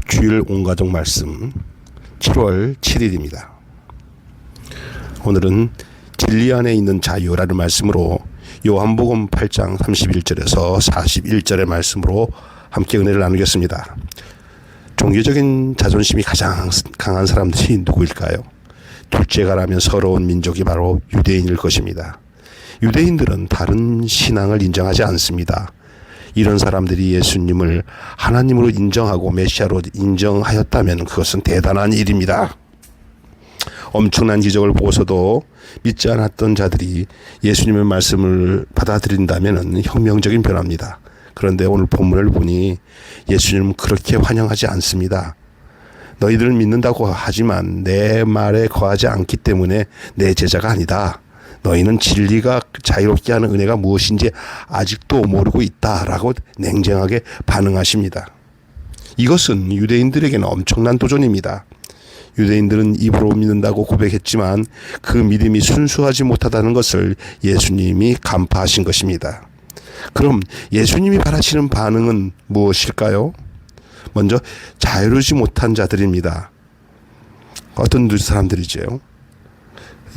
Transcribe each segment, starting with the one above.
주일 온가족 말씀 7월 7일입니다. 오늘은 진리 안에 있는 자유라는 말씀으로 요한복음 8장 31절에서 41절의 말씀으로 함께 은혜를 나누겠습니다. 종교적인 자존심이 가장 강한 사람들이 누구일까요? 둘째가라면 서러운 민족이 바로 유대인일 것입니다. 유대인들은 다른 신앙을 인정하지 않습니다. 이런 사람들이 예수님을 하나님으로 인정하고 메시아로 인정하였다면 그것은 대단한 일입니다. 엄청난 기적을 보고서도 믿지 않았던 자들이 예수님의 말씀을 받아들인다면 혁명적인 변화입니다. 그런데 오늘 본문을 보니 예수님은 그렇게 환영하지 않습니다. 너희들은 믿는다고 하지만 내 말에 거하지 않기 때문에 내 제자가 아니다. 너희는 진리가 자유롭게 하는 은혜가 무엇인지 아직도 모르고 있다라고 냉정하게 반응하십니다. 이것은 유대인들에게는 엄청난 도전입니다. 유대인들은 입으로 믿는다고 고백했지만 그 믿음이 순수하지 못하다는 것을 예수님이 간파하신 것입니다. 그럼 예수님이 바라시는 반응은 무엇일까요? 먼저 자유로지 못한 자들입니다. 어떤 사람들이죠?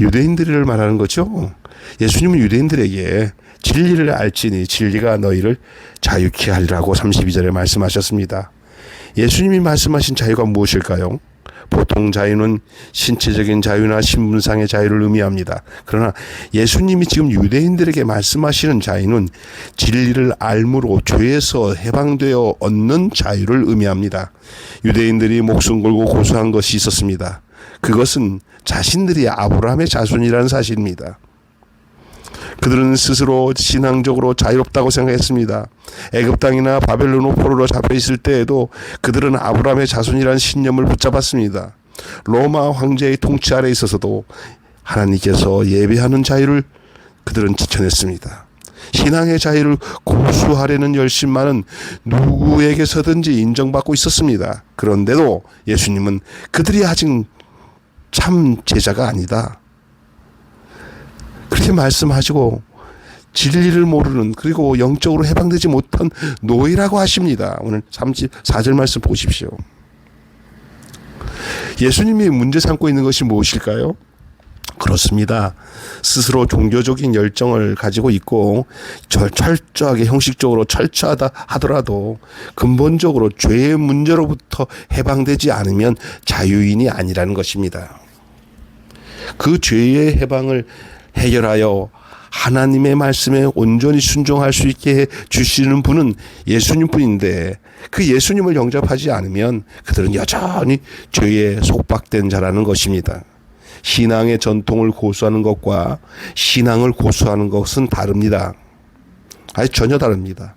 유대인들을 말하는 거죠. 예수님은 유대인들에게 진리를 알지니 진리가 너희를 자유케 하리라고 32절에 말씀하셨습니다. 예수님이 말씀하신 자유가 무엇일까요? 보통 자유는 신체적인 자유나 신분상의 자유를 의미합니다. 그러나 예수님이 지금 유대인들에게 말씀하시는 자유는 진리를 알므로 죄에서 해방되어 얻는 자유를 의미합니다. 유대인들이 목숨 걸고 고소한 것이 있었습니다. 그것은 자신들이 아브라함의 자손이라는 사실입니다. 그들은 스스로 신앙적으로 자유롭다고 생각했습니다. 애굽 땅이나 바벨론 포로로 잡혀 있을 때에도 그들은 아브라함의 자손이라는 신념을 붙잡았습니다. 로마 황제의 통치 아래 있어서도 하나님께서 예배하는 자유를 그들은 지켜냈습니다. 신앙의 자유를 고수하려는 열심만은 누구에게서든지 인정받고 있었습니다. 그런데도 예수님은 그들이 아직 참 제자가 아니다. 그렇게 말씀하시고 진리를 모르는 그리고 영적으로 해방되지 못한 노예라고 하십니다. 오늘 34절 말씀 보십시오. 예수님이 문제 삼고 있는 것이 무엇일까요? 그렇습니다. 스스로 종교적인 열정을 가지고 있고 철저하게 형식적으로 철저하다 하더라도 근본적으로 죄의 문제로부터 해방되지 않으면 자유인이 아니라는 것입니다. 그 죄의 해방을 해결하여 하나님의 말씀에 온전히 순종할 수 있게 해 주시는 분은 예수님 뿐인데 그 예수님을 영접하지 않으면 그들은 여전히 죄에 속박된 자라는 것입니다. 신앙의 전통을 고수하는 것과 신앙을 고수하는 것은 다릅니다. 아니 전혀 다릅니다.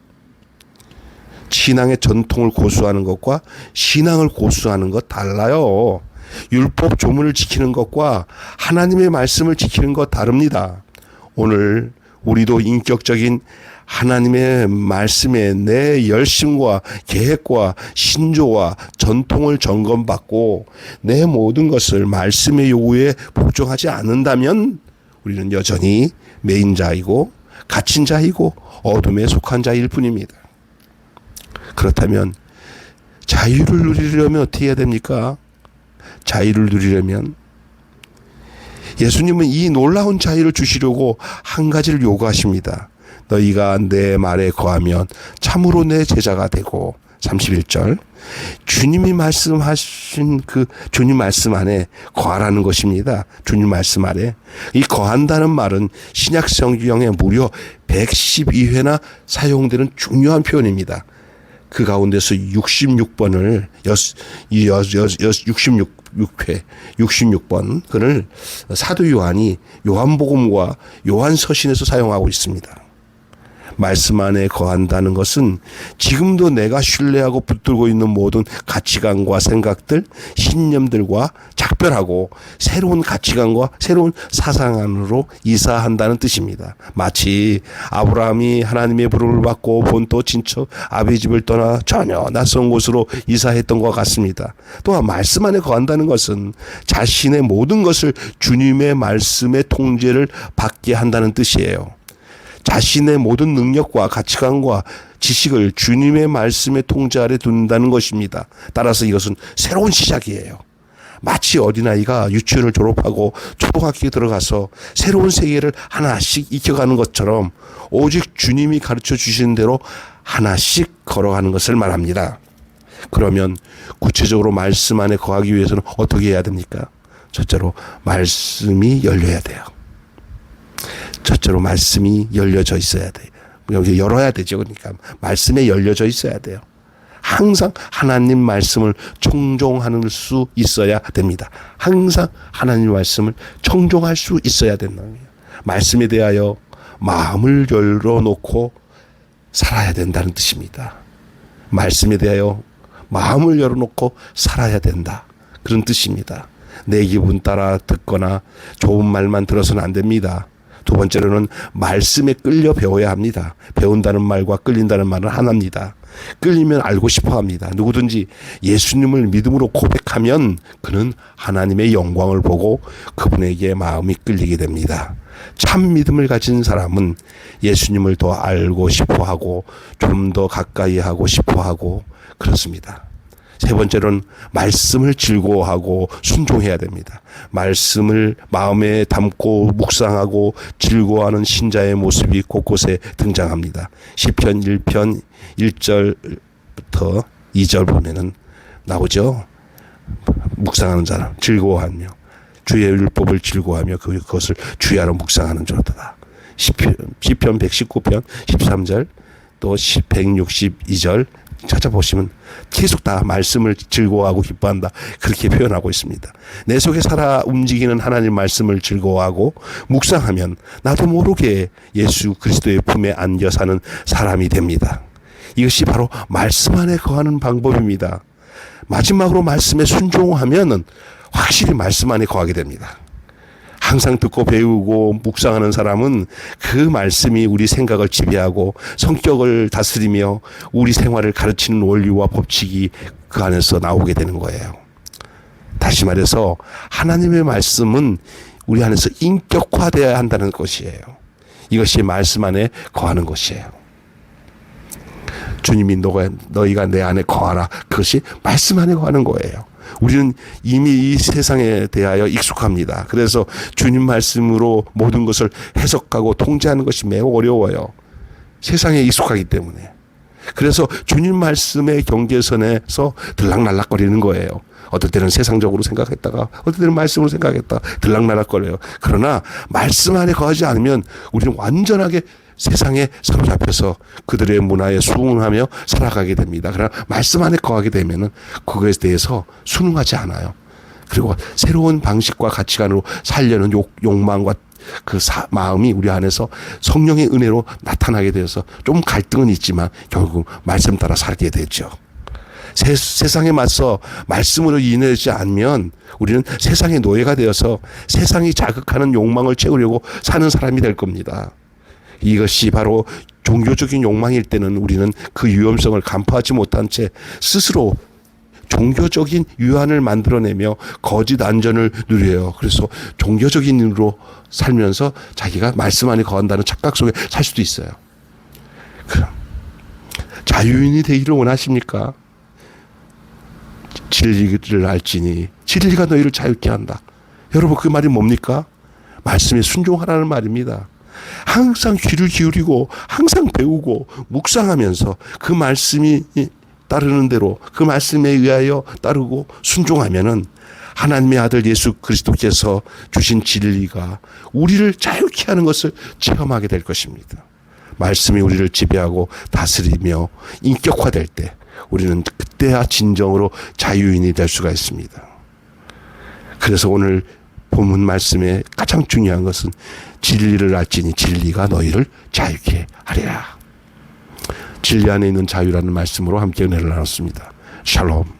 신앙의 전통을 고수하는 것과 신앙을 고수하는 것 달라요. 율법 조문을 지키는 것과 하나님의 말씀을 지키는 것 다릅니다. 오늘 우리도 인격적인 하나님의 말씀에 내 열심과 계획과 신조와 전통을 점검받고 내 모든 것을 말씀의 요구에 복종하지 않는다면 우리는 여전히 매인 자이고 갇힌 자이고 어둠에 속한 자일 뿐입니다. 그렇다면 자유를 누리려면 어떻게 해야 됩니까? 자유를 누리려면 예수님은 이 놀라운 자유를 주시려고 한 가지를 요구하십니다. 너희가 내 말에 거하면 참으로 내 제자가 되고 31절 주님이 말씀하신 그 주님 말씀 안에 거하라는 것입니다. 주님 말씀 안에 이 거한다는 말은 신약 성경에 무려 112회나 사용되는 중요한 표현입니다. 그 가운데서 66번을 66번 그를 사도 요한이 요한복음과 요한서신에서 사용하고 있습니다. 말씀 안에 거한다는 것은 지금도 내가 신뢰하고 붙들고 있는 모든 가치관과 생각들, 신념들과 작별하고 새로운 가치관과 새로운 사상 안으로 이사한다는 뜻입니다. 마치 아브라함이 하나님의 부름을 받고 본토 친척 아비 집을 떠나 전혀 낯선 곳으로 이사했던 것 같습니다. 또한 말씀 안에 거한다는 것은 자신의 모든 것을 주님의 말씀의 통제를 받게 한다는 뜻이에요. 자신의 모든 능력과 가치관과 지식을 주님의 말씀의 통제 아래 둔다는 것입니다. 따라서 이것은 새로운 시작이에요. 마치 어린아이가 유치원을 졸업하고 초등학교에 들어가서 새로운 세계를 하나씩 익혀가는 것처럼 오직 주님이 가르쳐 주시는 대로 하나씩 걸어가는 것을 말합니다. 그러면 구체적으로 말씀 안에 거하기 위해서는 어떻게 해야 됩니까? 첫째로 말씀이 열려야 돼요. 첫째로 말씀이 열려져 있어야 돼요. 여기 열어야 되죠. 그러니까 말씀에 열려져 있어야 돼요. 항상 하나님 말씀을 청종할 수 있어야 됩니다. 항상 하나님 말씀을 청종할 수 있어야 된다는 거예요. 말씀에 대하여 마음을 열어놓고 살아야 된다는 뜻입니다. 말씀에 대하여 마음을 열어놓고 살아야 된다. 그런 뜻입니다. 내 기분 따라 듣거나 좋은 말만 들어서는 안 됩니다. 두 번째로는 말씀에 끌려 배워야 합니다. 배운다는 말과 끌린다는 말은 하나입니다. 끌리면 알고 싶어 합니다. 누구든지 예수님을 믿음으로 고백하면 그는 하나님의 영광을 보고 그분에게 마음이 끌리게 됩니다. 참 믿음을 가진 사람은 예수님을 더 알고 싶어 하고 좀 더 가까이 하고 싶어 하고 그렇습니다. 세 번째로는 말씀을 즐거워하고 순종해야 됩니다. 말씀을 마음에 담고 묵상하고 즐거워하는 신자의 모습이 곳곳에 등장합니다. 시편 1편 1절부터 2절 보면은 나오죠. 묵상하는 사람 즐거워하며 주의 율법을 즐거워하며 그것을 주야로 묵상하는 자로다. 시편 119편 13절 또 162절 찾아보시면 계속 다 말씀을 즐거워하고 기뻐한다 그렇게 표현하고 있습니다. 내 속에 살아 움직이는 하나님 말씀을 즐거워하고 묵상하면 나도 모르게 예수 그리스도의 품에 안겨 사는 사람이 됩니다. 이것이 바로 말씀 안에 거하는 방법입니다. 마지막으로 말씀에 순종하면 확실히 말씀 안에 거하게 됩니다. 항상 듣고 배우고 묵상하는 사람은 그 말씀이 우리 생각을 지배하고 성격을 다스리며 우리 생활을 가르치는 원리와 법칙이 그 안에서 나오게 되는 거예요. 다시 말해서 하나님의 말씀은 우리 안에서 인격화되어야 한다는 것이에요. 이것이 말씀 안에 거하는 것이에요. 주님이 너희가 내 안에 거하라. 그것이 말씀 안에 거하는 거예요. 우리는 이미 이 세상에 대하여 익숙합니다. 그래서 주님 말씀으로 모든 것을 해석하고 통제하는 것이 매우 어려워요. 세상에 익숙하기 때문에. 그래서 주님 말씀의 경계선에서 들락날락거리는 거예요. 어떨 때는 세상적으로 생각했다가 어떨 때는 말씀으로 생각했다가 들락날락거려요. 그러나 말씀 안에 거하지 않으면 우리는 완전하게 세상에 사로잡혀서 그들의 문화에 수긍하며 살아가게 됩니다. 그러나 말씀 안에 거하게 되면은 그것에 대해서 순응하지 않아요. 그리고 새로운 방식과 가치관으로 살려는 욕망과 마음이 우리 안에서 성령의 은혜로 나타나게 되어서 좀 갈등은 있지만 결국 말씀 따라 살게 되죠. 세상에 맞서 말씀으로 인하지 않으면 우리는 세상의 노예가 되어서 세상이 자극하는 욕망을 채우려고 사는 사람이 될 겁니다. 이것이 바로 종교적인 욕망일 때는 우리는 그 위험성을 간파하지 못한 채 스스로 종교적인 유한을 만들어내며 거짓 안전을 누려요. 그래서 종교적인 일로 살면서 자기가 말씀 안에 거한다는 착각 속에 살 수도 있어요. 그럼 자유인이 되기를 원하십니까? 진리를 알지니 진리가 너희를 자유케 한다. 여러분 그 말이 뭡니까? 말씀에 순종하라는 말입니다. 항상 귀를 기울이고 항상 배우고 묵상하면서 그 말씀이 따르는 대로 그 말씀에 의하여 따르고 순종하면은 하나님의 아들 예수 그리스도께서 주신 진리가 우리를 자유케 하는 것을 체험하게 될 것입니다. 말씀이 우리를 지배하고 다스리며 인격화될 때 우리는 그때야 진정으로 자유인이 될 수가 있습니다. 그래서 오늘 본문 말씀에 가장 중요한 것은 진리를 알지니 진리가 너희를 자유케 하리라. 진리 안에 있는 자유라는 말씀으로 함께 은혜를 나눴습니다. 샬롬.